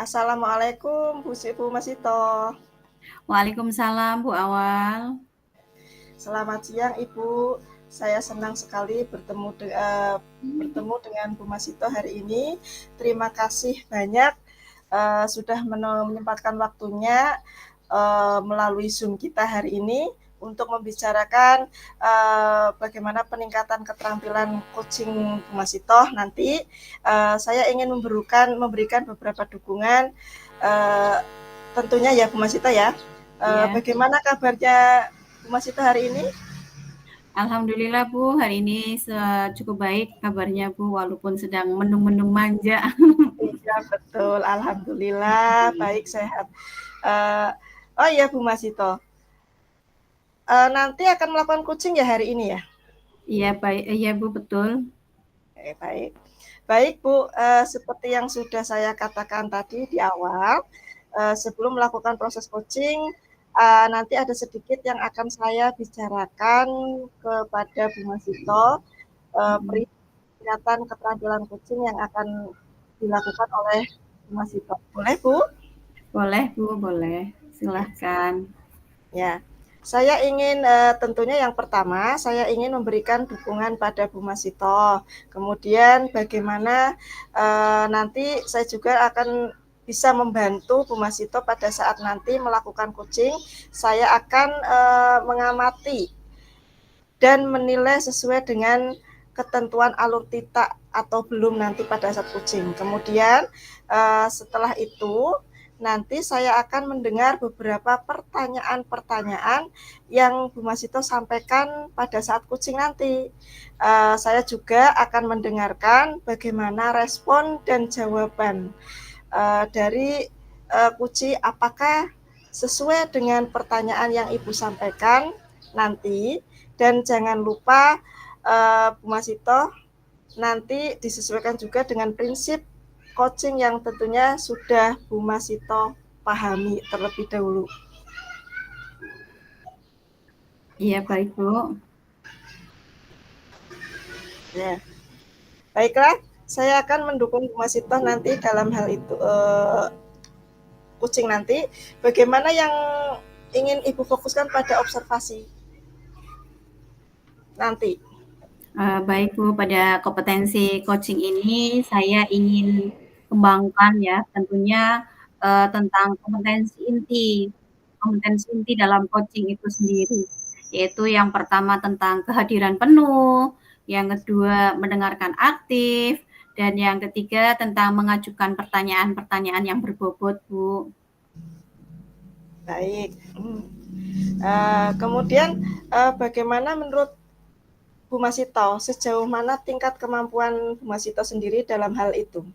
Assalamualaikum Bu Masito. Waalaikumsalam Bu Awal. Selamat siang Ibu. Saya senang sekali bertemu dengan Bu Masito hari ini. Terima kasih banyak sudah menyempatkan waktunya melalui Zoom kita hari ini untuk membicarakan bagaimana peningkatan keterampilan coaching Bu Masito. Nanti saya ingin memberikan beberapa dukungan tentunya ya Bu Masito ya. Bagaimana kabarnya Bu Masito hari ini? Alhamdulillah Bu, hari ini cukup baik kabarnya Bu, walaupun sedang mendung-mendung manja. Iya betul, alhamdulillah baik sehat. Oh iya Bu Masito, nanti akan melakukan coaching ya hari ini ya? Iya baik, iya Bu betul. Baik, baik Bu. Seperti yang sudah saya katakan tadi di awal, sebelum melakukan proses coaching, nanti ada sedikit yang akan saya bicarakan kepada Bu Masito, peningkatan keterampilan coaching yang akan dilakukan oleh Bu Masito. Boleh Bu? Boleh Bu, boleh. Silahkan. Ya, saya ingin tentunya yang pertama saya ingin memberikan dukungan pada Bu Masito. Kemudian bagaimana nanti saya juga akan bisa membantu Bu Masito pada saat nanti melakukan coaching. Saya akan mengamati dan menilai sesuai dengan ketentuan alur titak atau belum nanti pada saat coaching. Kemudian setelah itu nanti saya akan mendengar beberapa pertanyaan-pertanyaan yang Bu Masito sampaikan pada saat coaching nanti. Saya juga akan mendengarkan bagaimana respon dan jawaban dari coaching, apakah sesuai dengan pertanyaan yang Ibu sampaikan nanti. Dan jangan lupa Bu Masito nanti disesuaikan juga dengan prinsip coaching yang tentunya sudah Bu Masito pahami terlebih dahulu. Iya baik Bu. Ya, baiklah, saya akan mendukung Bu Masito nanti dalam hal itu coaching nanti. Bagaimana yang ingin Ibu fokuskan pada observasi nanti? Baik Bu, pada kompetensi coaching ini saya ingin kembangkan ya, tentunya tentang kompetensi inti dalam coaching itu sendiri, yaitu yang pertama tentang kehadiran penuh, yang kedua mendengarkan aktif, dan yang ketiga tentang mengajukan pertanyaan-pertanyaan yang berbobot, Bu. Baik. Kemudian bagaimana menurut Bu Masito, sejauh mana tingkat kemampuan Bu Masito sendiri dalam hal itu?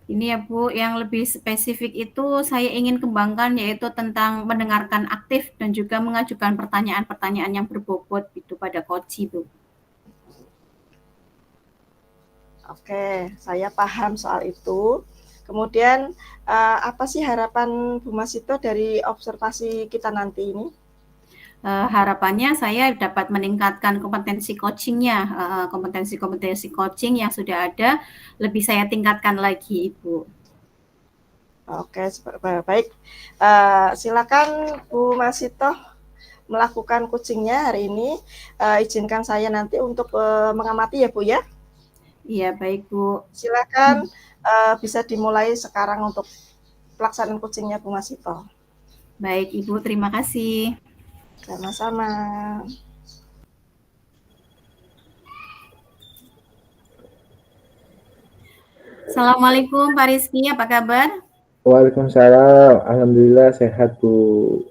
Ini ya Bu, yang lebih spesifik itu saya ingin kembangkan yaitu tentang mendengarkan aktif dan juga mengajukan pertanyaan-pertanyaan yang berbobot itu pada coach Bu. Oke, saya paham soal itu. Kemudian apa sih harapan Bu Masito dari observasi kita nanti ini? Harapannya saya dapat meningkatkan kompetensi coaching-nya, kompetensi-kompetensi coaching yang sudah ada lebih saya tingkatkan lagi Ibu. Oke, baik. Silakan Bu Masito melakukan coaching-nya hari ini. Izinkan saya nanti untuk mengamati ya Bu ya. Iya baik Bu. Silakan bisa dimulai sekarang untuk pelaksanaan coaching-nya Bu Masito. Baik Ibu, terima kasih. Sama-sama. Assalamualaikum Pak Rizky, apa kabar? Waalaikumsalam, alhamdulillah sehat Bu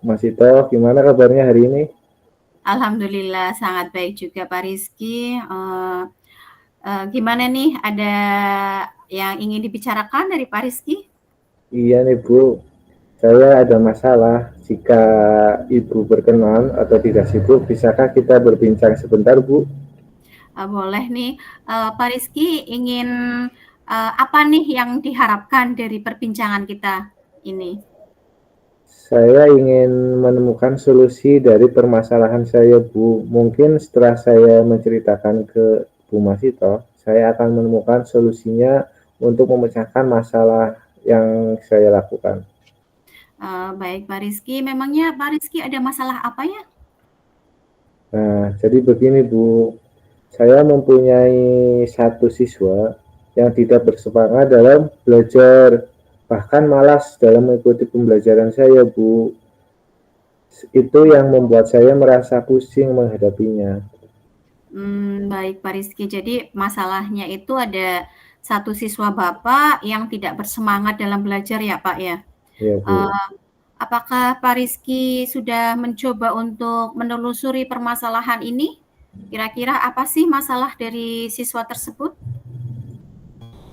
Masito. Gimana kabarnya hari ini? Alhamdulillah sangat baik juga Pak Rizky. Gimana nih, ada yang ingin dibicarakan dari Pak Rizky? Iya nih Bu, saya ada masalah. Jika Ibu berkenan atau tidak sibuk, bisakah kita berbincang sebentar Bu? Boleh nih, Pak Rizky ingin apa nih yang diharapkan dari perbincangan kita ini? Saya ingin menemukan solusi dari permasalahan saya Bu. Mungkin setelah saya menceritakan ke Bu Masito, saya akan menemukan solusinya untuk memecahkan masalah yang saya lakukan. Baik Pak Rizky, memangnya Pak Rizky ada masalah apa ya? Nah, jadi begini Bu, saya mempunyai satu siswa yang tidak bersemangat dalam belajar, bahkan malas dalam mengikuti pembelajaran saya Bu. Itu yang membuat saya merasa pusing menghadapinya. Baik Pak Rizky, jadi masalahnya itu ada satu siswa Bapak yang tidak bersemangat dalam belajar ya Pak ya? Ya Bu. Apakah Pak Rizky sudah mencoba untuk menelusuri permasalahan ini? Kira-kira apa sih masalah dari siswa tersebut?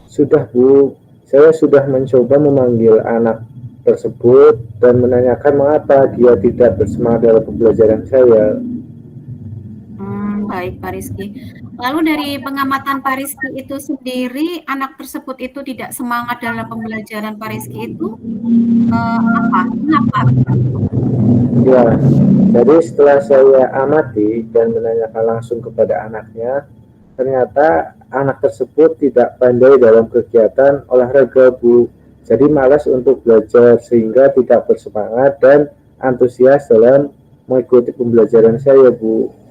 Sudah Bu, saya sudah mencoba memanggil anak tersebut dan menanyakan mengapa dia tidak bersemangat dalam pembelajaran saya. Baik Pak Rizky. Lalu dari pengamatan Pak Rizky itu sendiri, anak tersebut itu tidak semangat dalam pembelajaran Pak Rizky itu apa? Mengapa begitu? Ya, jadi setelah saya amati dan menanyakan langsung kepada anaknya, ternyata anak tersebut tidak pandai dalam kegiatan olahraga Bu. Jadi malas untuk belajar sehingga tidak bersemangat dan antusias dalam mengikuti pembelajaran saya Bu.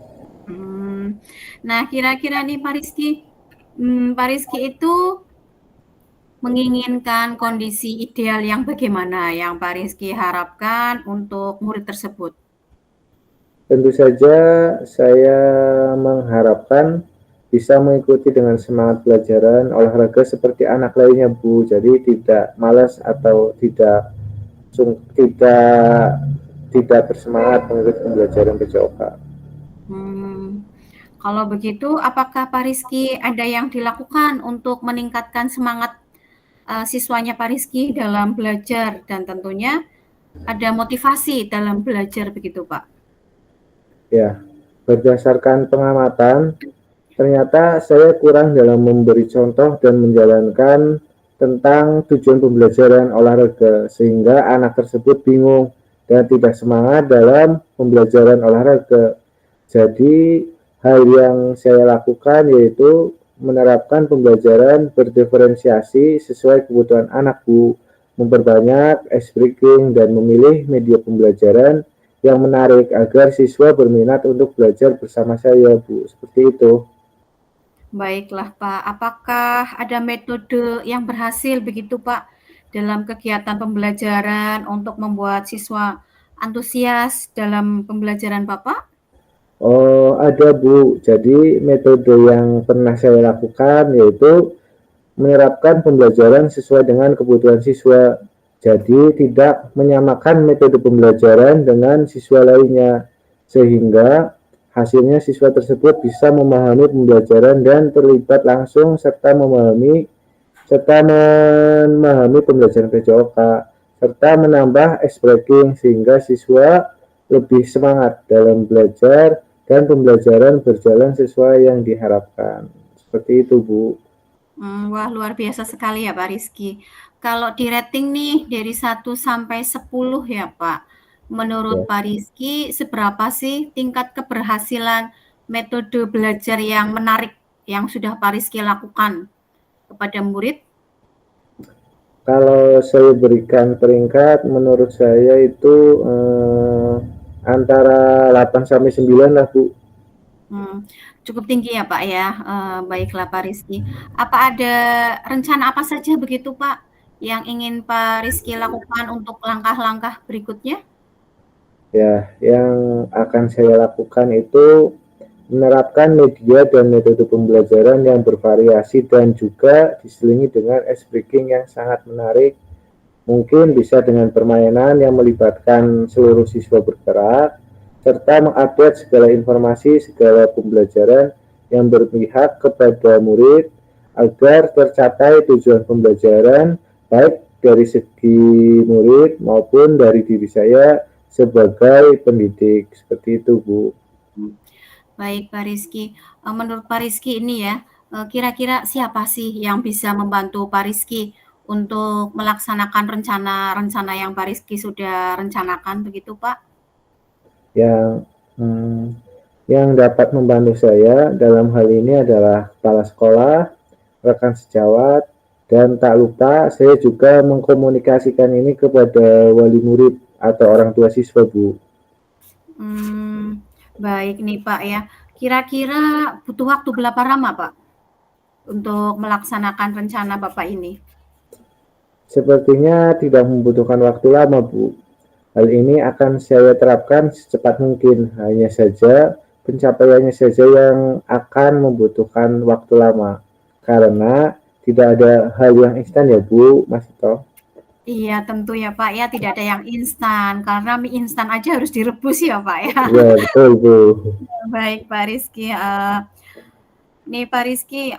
Nah, kira-kira nih Pak Rizky itu menginginkan kondisi ideal yang bagaimana yang Pak Rizky harapkan untuk murid tersebut? Tentu saja saya mengharapkan bisa mengikuti dengan semangat pelajaran olahraga seperti anak lainnya Bu. Jadi tidak malas atau tidak bersemangat mengikuti pembelajaran PJOK. Kalau begitu, apakah Pak Rizky ada yang dilakukan untuk meningkatkan semangat siswanya Pak Rizky dalam belajar dan tentunya ada motivasi dalam belajar begitu Pak? Ya, berdasarkan pengamatan, ternyata saya kurang dalam memberi contoh dan menjalankan tentang tujuan pembelajaran olahraga, sehingga anak tersebut bingung dan tidak semangat dalam pembelajaran olahraga. Jadi, hal yang saya lakukan yaitu menerapkan pembelajaran berdiferensiasi sesuai kebutuhan anak Bu, memperbanyak ice breaking dan memilih media pembelajaran yang menarik agar siswa berminat untuk belajar bersama saya Bu, seperti itu. Baiklah Pak, apakah ada metode yang berhasil begitu Pak dalam kegiatan pembelajaran untuk membuat siswa antusias dalam pembelajaran Bapak? Oh, ada Bu. Jadi metode yang pernah saya lakukan yaitu menerapkan pembelajaran sesuai dengan kebutuhan siswa. Jadi tidak menyamakan metode pembelajaran dengan siswa lainnya, sehingga hasilnya siswa tersebut bisa memahami pembelajaran dan terlibat langsung serta memahami pembelajaran PJOK serta menambah ice breaking sehingga siswa lebih semangat dalam belajar dan pembelajaran berjalan sesuai yang diharapkan. Seperti itu, Bu. Wah, luar biasa sekali ya Pak Rizky. Kalau di rating nih dari 1 sampai 10 ya Pak, menurut Ya. Pak Rizky seberapa sih tingkat keberhasilan metode belajar yang menarik yang sudah Pak Rizky lakukan kepada murid? Kalau saya berikan peringkat, menurut saya itu antara 8 sampai 9 lah, Bu. Cukup tinggi ya Pak ya. Baiklah Pak Rizky. Apa ada rencana apa saja begitu Pak yang ingin Pak Rizky lakukan untuk langkah-langkah berikutnya? Ya, yang akan saya lakukan itu menerapkan media dan metode pembelajaran yang bervariasi dan juga diselingi dengan ice breaking yang sangat menarik. Mungkin bisa dengan permainan yang melibatkan seluruh siswa bergerak, serta mengupdate segala informasi, segala pembelajaran yang berpihak kepada murid agar tercapai tujuan pembelajaran baik dari segi murid maupun dari diri saya sebagai pendidik. Seperti itu, Bu. Baik Pak Rizky, menurut Pak Rizky ini ya, kira-kira siapa sih yang bisa membantu Pak Rizky untuk melaksanakan rencana-rencana yang Pak Rizky sudah rencanakan begitu Pak? Yang hmm, yang dapat membantu saya dalam hal ini adalah kepala sekolah, rekan sejawat, Dan tak lupa saya juga mengkomunikasikan ini kepada wali murid atau orang tua siswa, Bu. Baik nih Pak ya. Kira-kira butuh waktu berapa lama Pak untuk melaksanakan rencana Bapak ini? Sepertinya tidak membutuhkan waktu lama, Bu. Hal ini akan saya terapkan secepat mungkin. Hanya saja pencapaiannya saja yang akan membutuhkan waktu lama. Karena tidak ada hal yang instan ya, Bu, Mas Ito. Iya tentu ya Pak ya, tidak ada yang instan. Karena mie instan aja harus direbus ya Pak ya. Iya, betul, Bu. Baik Pak Rizky. Nih Pak Rizky,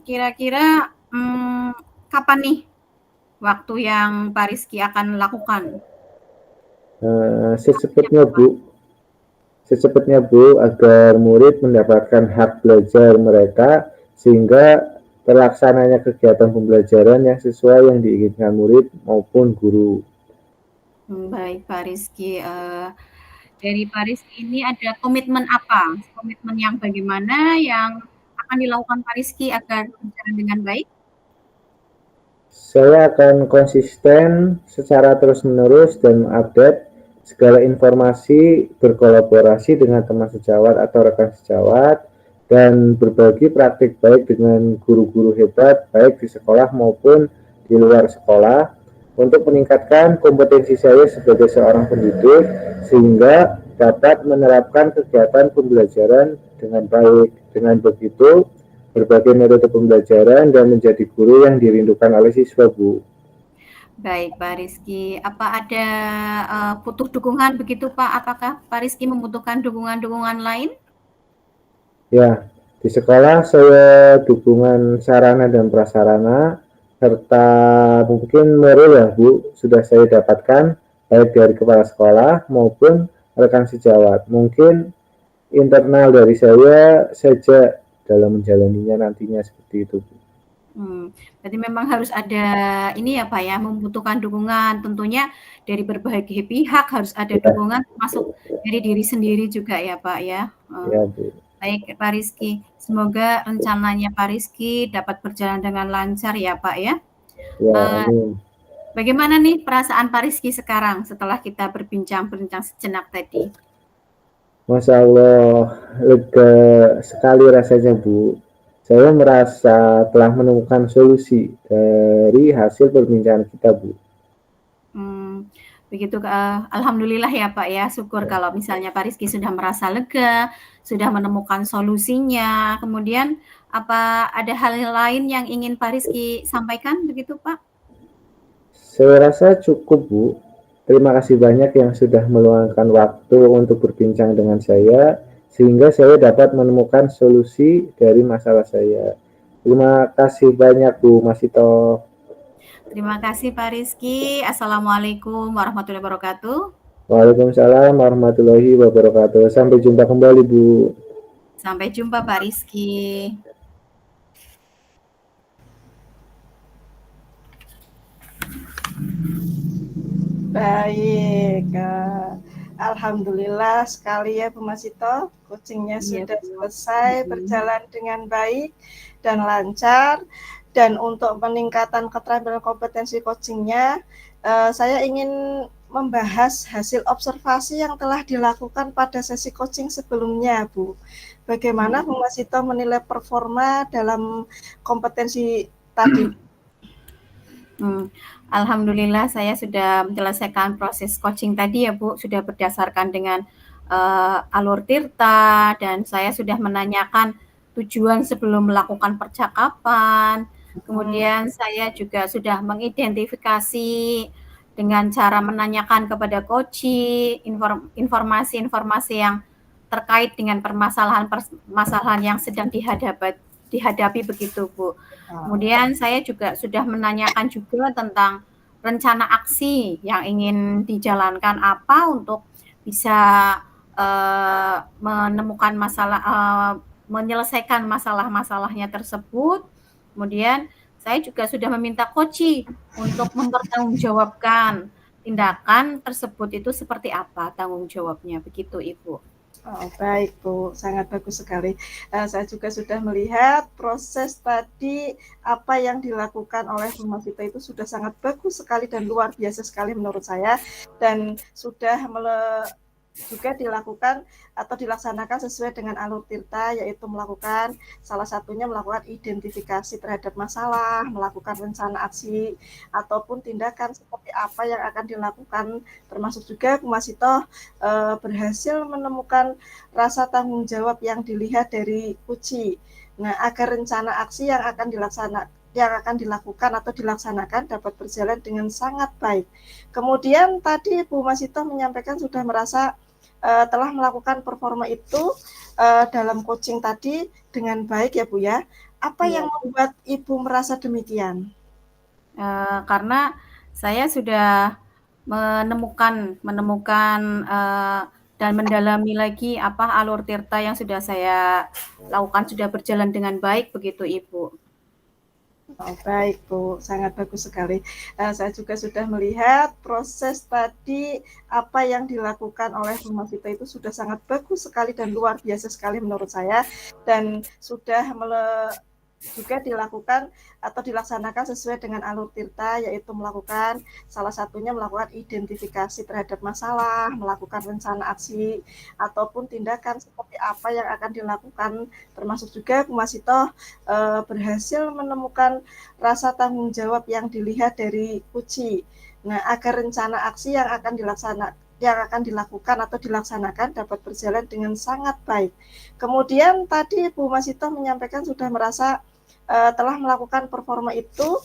kira-kira kapan nih waktu yang Pak Rizky akan lakukan? Secepatnya, Bu. Secepatnya, Bu, agar murid mendapatkan hak belajar mereka sehingga terlaksananya kegiatan pembelajaran yang sesuai yang diinginkan murid maupun guru. Baik Pak Rizky. Dari Pak Rizky ini ada komitmen apa? Komitmen yang bagaimana yang akan dilakukan Pak Rizky agar berjalan dengan baik? Saya akan konsisten secara terus-menerus dan mengupdate segala informasi, berkolaborasi dengan teman sejawat atau rekan sejawat, dan berbagi praktik baik dengan guru-guru hebat, baik di sekolah maupun di luar sekolah, untuk meningkatkan kompetensi saya sebagai seorang pendidik, sehingga dapat menerapkan kegiatan pembelajaran dengan baik. Dengan begitu, berbagai metode pembelajaran dan menjadi guru yang dirindukan oleh siswa, Bu. Baik Pak Rizky, apa ada butuh dukungan begitu Pak? Apakah Pak Rizky membutuhkan dukungan-dukungan lain? Ya, di sekolah saya dukungan sarana dan prasarana serta mungkin moral ya, Bu, sudah saya dapatkan baik dari kepala sekolah maupun rekan sejawat. Mungkin internal dari saya saja dalam menjalaninya nantinya seperti itu, Bu. Berarti memang harus ada ini ya Pak ya, membutuhkan dukungan tentunya dari berbagai pihak harus ada dukungan termasuk dari diri sendiri juga ya Pak ya. Ya, Bu. Baik Pak Rizky, semoga rencananya Pak Rizky dapat berjalan dengan lancar ya Pak ya. Ya, amin. Bagaimana nih perasaan Pak Rizky sekarang setelah kita berbincang-bincang sejenak tadi? Masya Allah, lega sekali rasanya, Bu. Saya merasa telah menemukan solusi dari hasil perbincangan kita, Bu. Begitu, alhamdulillah ya Pak ya, syukur kalau misalnya Pak Rizky sudah merasa lega, sudah menemukan solusinya. Kemudian apa ada hal lain yang ingin Pak Rizky sampaikan begitu Pak? Saya rasa cukup, Bu. Terima kasih banyak yang sudah meluangkan waktu untuk berbincang dengan saya, sehingga saya dapat menemukan solusi dari masalah saya. Terima kasih banyak, Bu Mas Ito. Terima kasih Pak Rizky. Assalamualaikum warahmatullahi wabarakatuh. Waalaikumsalam warahmatullahi wabarakatuh. Sampai jumpa kembali, Bu. Sampai jumpa Pak Rizky. Baik, alhamdulillah sekali ya Bu Masito, coachingnya sudah selesai berjalan dengan baik dan lancar. Dan untuk peningkatan keterampilan kompetensi coachingnya, saya ingin membahas hasil observasi yang telah dilakukan pada sesi coaching sebelumnya, Bu. Bagaimana Bu Masito menilai performa dalam kompetensi tadi? Alhamdulillah saya sudah menyelesaikan proses coaching tadi ya Bu, sudah berdasarkan dengan alur Tirta, dan saya sudah menanyakan tujuan sebelum melakukan percakapan. Kemudian saya juga sudah mengidentifikasi dengan cara menanyakan kepada coaching informasi-informasi yang terkait dengan permasalahan yang sedang dihadapi begitu Bu. Kemudian saya juga sudah menanyakan juga tentang rencana aksi yang ingin dijalankan apa untuk bisa menemukan menyelesaikan masalah-masalahnya tersebut. Kemudian saya juga sudah meminta coach untuk mempertanggungjawabkan tindakan tersebut itu seperti apa tanggung jawabnya, begitu Ibu. Oh, baik Bu, sangat bagus sekali. Saya juga sudah melihat proses tadi apa yang dilakukan oleh Bu Masita itu sudah sangat bagus sekali dan luar biasa sekali menurut saya dan sudah juga dilakukan atau dilaksanakan sesuai dengan alur tirta, yaitu melakukan salah satunya melakukan identifikasi terhadap masalah, melakukan rencana aksi ataupun tindakan seperti apa yang akan dilakukan, termasuk juga Bu Masito berhasil menemukan rasa tanggung jawab yang dilihat dari uji. Nah, agar rencana aksi yang akan dilakukan atau dilaksanakan dapat berjalan dengan sangat baik. Kemudian tadi Bu Masito menyampaikan sudah merasa telah melakukan performa itu dalam coaching tadi dengan baik ya Bu ya. Apa yang membuat Ibu merasa demikian? Karena saya sudah menemukan dan mendalami lagi apa alur tirta yang sudah saya lakukan sudah berjalan dengan baik begitu Ibu. Oh, baik Bu, sangat bagus sekali. Saya juga sudah melihat proses tadi apa yang dilakukan oleh Bu Masita itu sudah sangat bagus sekali dan luar biasa sekali menurut saya dan sudah juga dilakukan atau dilaksanakan sesuai dengan alur tirta, yaitu melakukan salah satunya melakukan identifikasi terhadap masalah, melakukan rencana aksi ataupun tindakan seperti apa yang akan dilakukan, termasuk juga Bu Masito berhasil menemukan rasa tanggung jawab yang dilihat dari uji. Nah, agar rencana aksi yang akan dilakukan atau dilaksanakan dapat berjalan dengan sangat baik. Kemudian tadi Bu Masito menyampaikan sudah merasa telah melakukan performa itu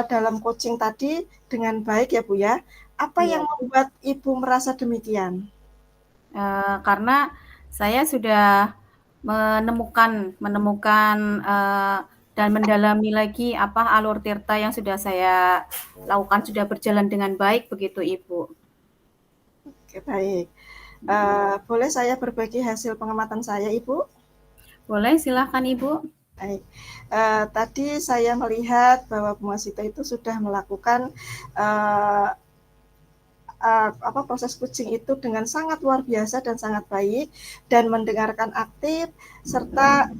dalam coaching tadi dengan baik ya Bu ya. Apa yang membuat Ibu merasa demikian? Karena saya sudah menemukan dan mendalami lagi apa alur tirta yang sudah saya lakukan sudah berjalan dengan baik begitu Ibu. Oke, baik. Boleh saya berbagi hasil pengamatan saya Ibu? Boleh, silahkan Ibu. Baik. Tadi saya melihat bahwa Bu Masita itu sudah melakukan proses coaching itu dengan sangat luar biasa dan sangat baik dan mendengarkan aktif serta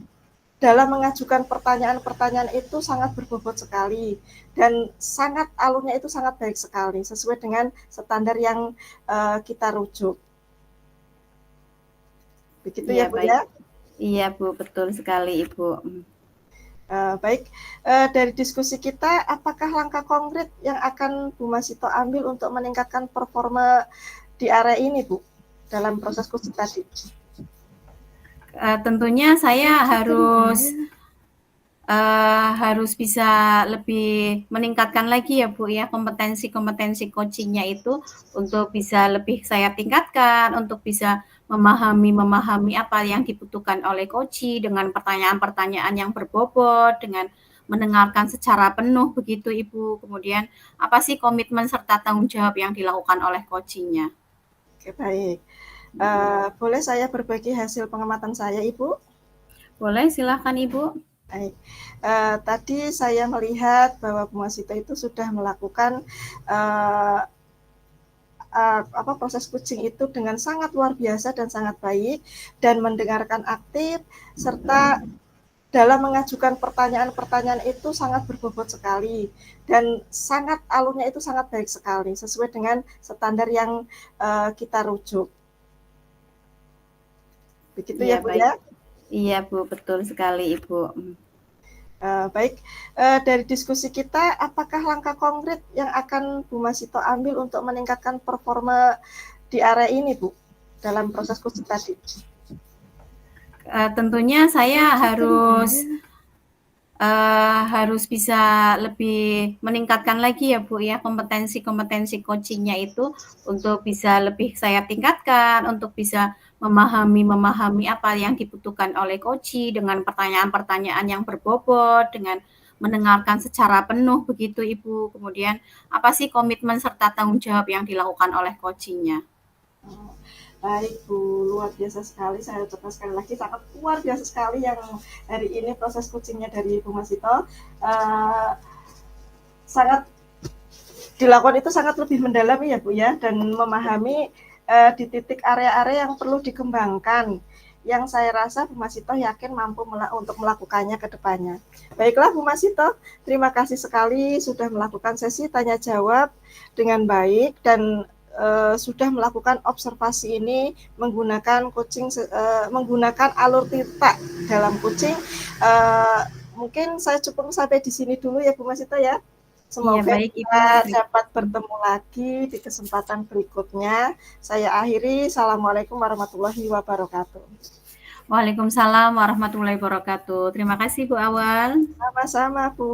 dalam mengajukan pertanyaan-pertanyaan itu sangat berbobot sekali dan sangat alurnya itu sangat baik sekali sesuai dengan standar yang kita rujuk. Begitu ya Bu ya? Iya Bu, betul sekali Ibu. Baik, dari diskusi kita, apakah langkah konkret yang akan Bu Masito ambil untuk meningkatkan performa di area ini Bu, dalam proses coaching tadi? Tentunya saya harus bisa lebih meningkatkan lagi ya Bu ya kompetensi coachingnya itu untuk bisa lebih saya tingkatkan, untuk bisa memahami apa yang dibutuhkan oleh coach dengan pertanyaan-pertanyaan yang berbobot, dengan mendengarkan secara penuh begitu Ibu. Kemudian apa sih komitmen serta tanggung jawab yang dilakukan oleh coachingnya? Oke, baik. Boleh saya berbagi hasil pengamatan saya Ibu? Boleh, silahkan Ibu. Baik. Tadi saya melihat bahwa Bu Masita itu sudah melakukan proses coaching itu dengan sangat luar biasa dan sangat baik dan mendengarkan aktif serta dalam mengajukan pertanyaan-pertanyaan itu sangat berbobot sekali dan sangat alurnya itu sangat baik sekali sesuai dengan standar yang kita rujuk. Begitu ya Bu ya? Iya Bu, betul sekali Ibu. Baik, dari diskusi kita, apakah langkah konkret yang akan Bu Masito ambil untuk meningkatkan performa di area ini Bu, dalam proses coaching tadi? Tentunya saya harus bisa lebih meningkatkan lagi ya Bu ya kompetensi coachingnya itu untuk bisa lebih saya tingkatkan, untuk bisa memahami apa yang dibutuhkan oleh coach dengan pertanyaan-pertanyaan yang berbobot, dengan mendengarkan secara penuh begitu Ibu. Kemudian apa sih komitmen serta tanggung jawab yang dilakukan oleh coachingnya? Baik Bu, luar biasa sekali. Saya ucapkan sekali lagi sangat luar biasa sekali yang hari ini proses coachingnya dari Bu Masito. Sangat dilakukan itu sangat lebih mendalam ya Bu ya, dan memahami di titik area-area yang perlu dikembangkan, yang saya rasa Bu Masito yakin mampu untuk melakukannya ke depannya. Baiklah Bu Masito, terima kasih sekali sudah melakukan sesi tanya jawab dengan baik dan sudah melakukan observasi ini menggunakan menggunakan alur titak dalam coaching. Mungkin saya cukup sampai di sini dulu ya Bu Masito ya. Semoga baik, Ibu. kita dapat bertemu lagi di kesempatan berikutnya. Saya akhiri. Assalamualaikum warahmatullahi wabarakatuh. Waalaikumsalam warahmatullahi wabarakatuh. Terima kasih Bu Awal. Sama-sama Bu.